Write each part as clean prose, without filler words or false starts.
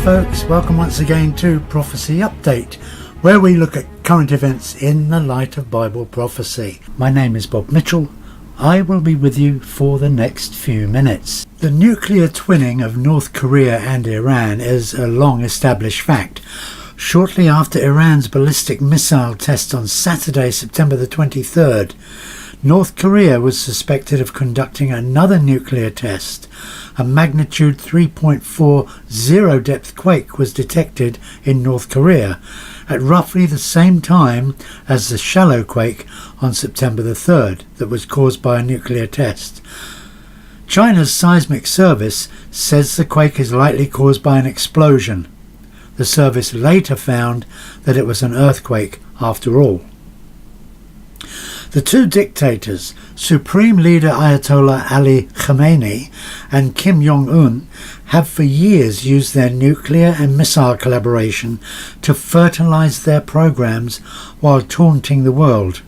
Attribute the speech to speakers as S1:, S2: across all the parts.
S1: folks, welcome once again to Prophecy Update, where we look at current events in the light of Bible prophecy. My name is Bob Mitchell. I will be with you for the next few minutes. The nuclear twinning of North Korea and Iran is a long established fact. Shortly after Iran's ballistic missile test on Saturday, September the 23rd, North Korea was suspected of conducting another nuclear test. A magnitude 3.40 depth quake was detected in North Korea at roughly the same time as the shallow quake on September the 3rd that was caused by a nuclear test. China's seismic service says the quake is likely caused by an explosion. The service later found that it was an earthquake after all. The two dictators, Supreme Leader Ayatollah Ali Khamenei and Kim Jong-un, have for years used their nuclear and missile collaboration to fertilize their programs while taunting the world.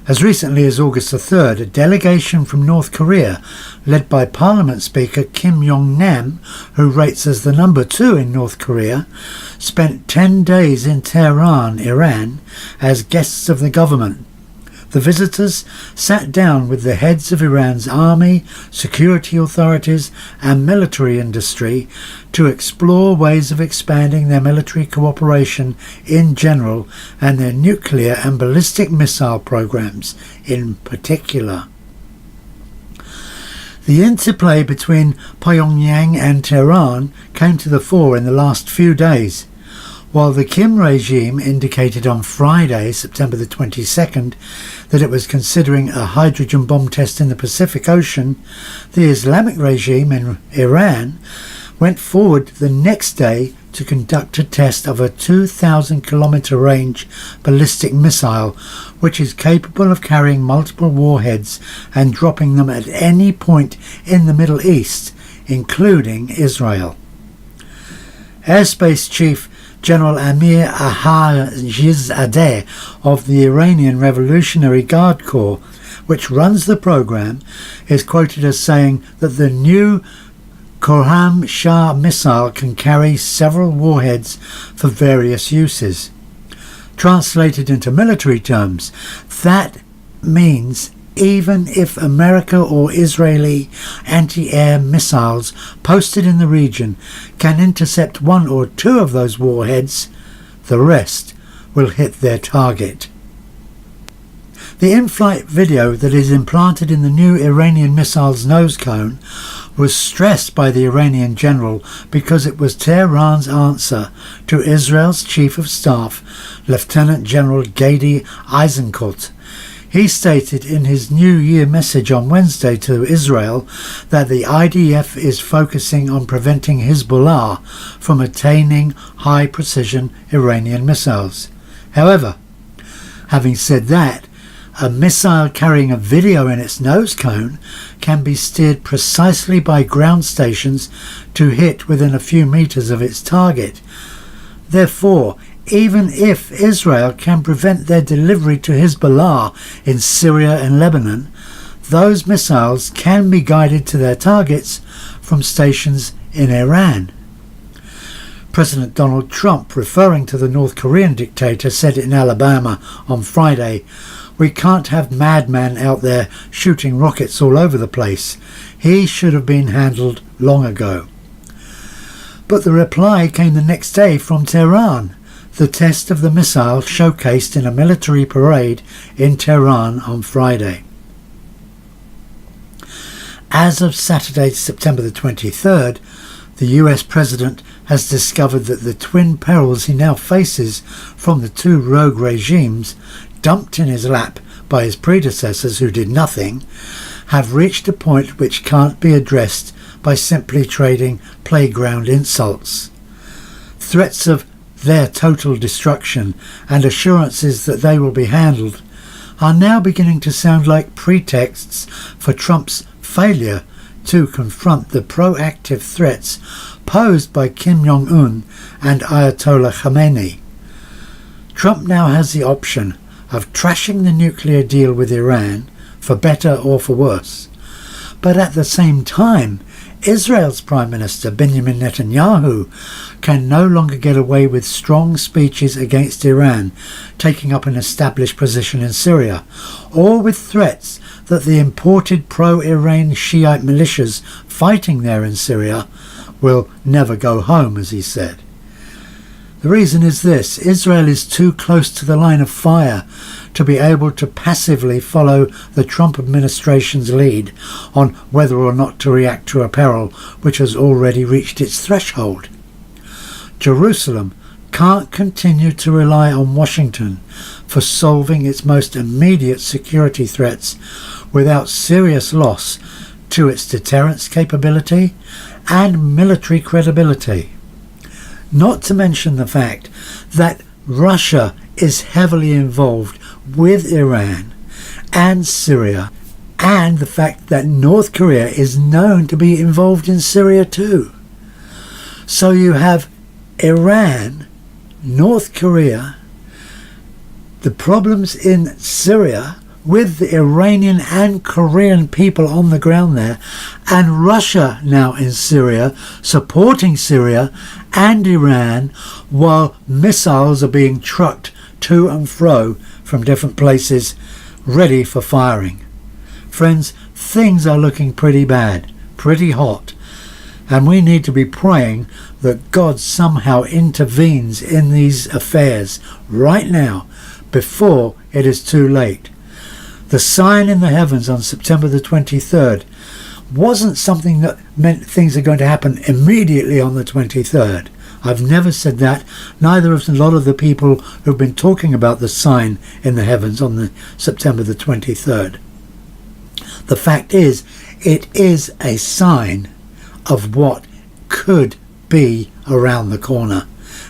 S1: As recently as August the 3rd, a delegation from North Korea, led by Parliament Speaker Kim Yong-nam, who rates as the number 2 in North Korea, spent 10 days in Tehran, Iran, as guests of the government. The visitors sat down with the heads of Iran's army, security authorities and military industry to explore ways of expanding their military cooperation in general and their nuclear and ballistic missile programs in particular. The interplay between Pyongyang and Tehran came to the fore in the last few days. While the Kim regime indicated on Friday, September the 22nd, that it was considering a hydrogen bomb test in the Pacific Ocean, the Islamic regime in Iran went forward the next day to conduct a test of a 2,000-kilometre range ballistic missile, which is capable of carrying multiple warheads and dropping them at any point in the Middle East, including Israel. Airspace Chief General Amir Ahajizadeh of the Iranian Revolutionary Guard Corps, which runs the program, is quoted as saying that the new Khorram Shah missile can carry several warheads for various uses. Translated into military terms, that means even if America or Israeli anti-air missiles posted in the region can intercept one or two of those warheads, the rest will hit their target. The in-flight video that is implanted in the new Iranian missile's nose cone was stressed by the Iranian general because it was Tehran's answer to Israel's Chief of Staff, Lieutenant General Gadi Eisenkot. He stated in his New Year message on Wednesday to Israel that the IDF is focusing on preventing Hezbollah from attaining high-precision Iranian missiles. However, having said that, a missile carrying a video in its nose cone can be steered precisely by ground stations to hit within a few meters of its target. Therefore, even if Israel can prevent their delivery to Hezbollah in Syria and Lebanon, those missiles can be guided to their targets from stations in Iran. President Donald Trump, referring to the North Korean dictator, said in Alabama on Friday, "We can't have madmen out there shooting rockets all over the place. He should have been handled long ago." But the reply came the next day from Tehran. The test of the missile showcased in a military parade in Tehran on Friday. As of Saturday, September the 23rd, the US president has discovered that the twin perils he now faces from the two rogue regimes, dumped in his lap by his predecessors who did nothing, have reached a point which can't be addressed by simply trading playground insults. Threats of their total destruction and assurances that they will be handled are now beginning to sound like pretexts for Trump's failure to confront the proactive threats posed by Kim Jong-un and Ayatollah Khamenei. Trump now has the option of trashing the nuclear deal with Iran, for better or for worse, but at the same time Israel's Prime Minister Benjamin Netanyahu can no longer get away with strong speeches against Iran taking up an established position in Syria, or with threats that the imported pro-Iran Shiite militias fighting there in Syria will never go home, as he said. The reason is this: Israel is too close to the line of fire to be able to passively follow the Trump administration's lead on whether or not to react to a peril which has already reached its threshold. Jerusalem can't continue to rely on Washington for solving its most immediate security threats without serious loss to its deterrence capability and military credibility. Not to mention the fact that Russia is heavily involved with Iran and Syria, and the fact that North Korea is known to be involved in Syria too. So you have Iran, North Korea, the problems in Syria with the Iranian and Korean people on the ground there, and Russia now in Syria, supporting Syria and Iran, while missiles are being trucked to and fro from different places, ready for firing. Friends, things are looking pretty bad, pretty hot, and we need to be praying that God somehow intervenes in these affairs right now, before it is too late. The sign in the heavens on September the 23rd wasn't something that meant things are going to happen immediately on the 23rd. I've never said that. Neither have a lot of the people who've been talking about the sign in the heavens on the September the 23rd. The fact is, it is a sign of what could be around the corner,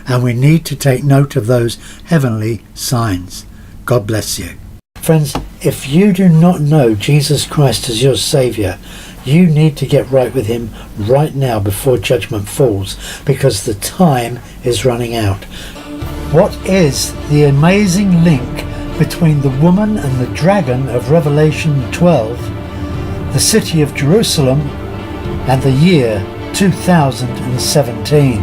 S1: and we need to take note of those heavenly signs. God bless you. Friends, if you do not know Jesus Christ as your Saviour, you need to get right with him right now before judgment falls, because the time is running out. What is the amazing link between the woman and the dragon of Revelation 12, the city of Jerusalem, and the year 2017?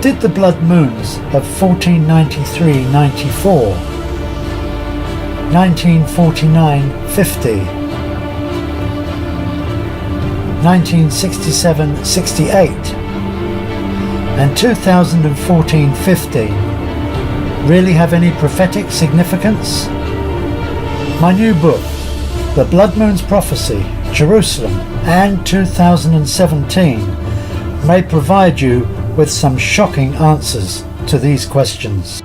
S1: Did the blood moons of 1493-94, 1949-50, 1967-68 and 2014-15 really have any prophetic significance? My new book, The Blood Moon's Prophecy, Jerusalem and 2017, may provide you with some shocking answers to these questions.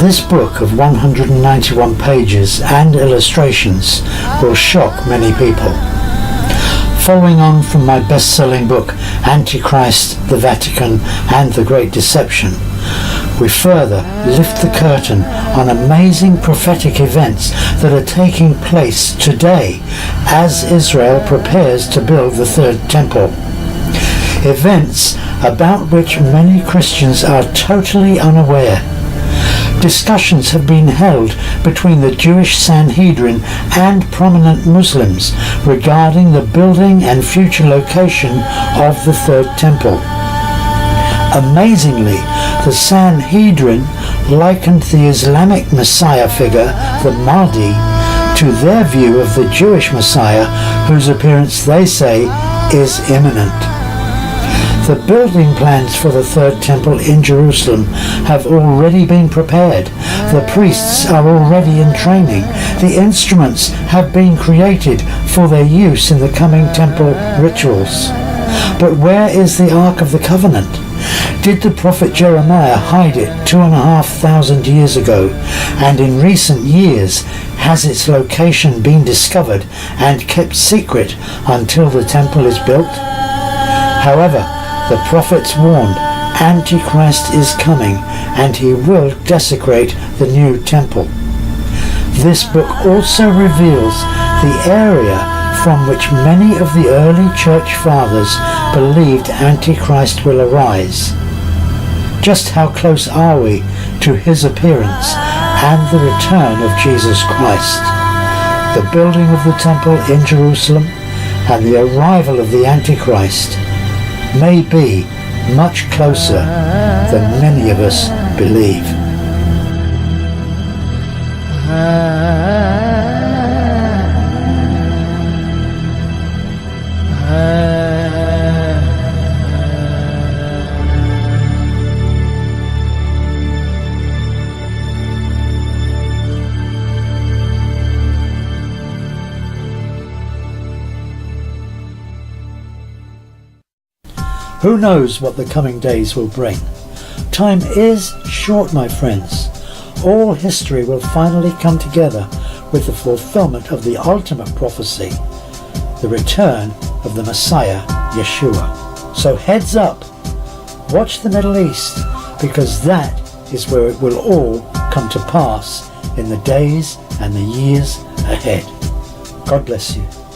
S1: This book of 191 pages and illustrations will shock many people. Following on from my best-selling book, Antichrist, the Vatican and the Great Deception, we further lift the curtain on amazing prophetic events that are taking place today as Israel prepares to build the Third Temple. Events about which many Christians are totally unaware. Discussions have been held between the Jewish Sanhedrin and prominent Muslims regarding the building and future location of the Third Temple. Amazingly, the Sanhedrin likened the Islamic Messiah figure, the Mahdi, to their view of the Jewish Messiah, whose appearance they say is imminent. The building plans for the Third Temple in Jerusalem have already been prepared. The priests are already in training. The instruments have been created for their use in the coming temple rituals. But where is the Ark of the Covenant? Did the prophet Jeremiah hide it 2,500 years ago, and in recent years has its location been discovered and kept secret until the temple is built? However, the prophets warned Antichrist is coming and he will desecrate the new temple. This book also reveals the area from which many of the early church fathers believed Antichrist will arise. Just how close are we to his appearance and the return of Jesus Christ? The building of the temple in Jerusalem and the arrival of the Antichrist may be much closer than many of us believe. Who knows what the coming days will bring? Time is short, my friends. All history will finally come together with the fulfillment of the ultimate prophecy, the return of the Messiah, Yeshua. So heads up, watch the Middle East, because that is where it will all come to pass in the days and the years ahead. God bless you.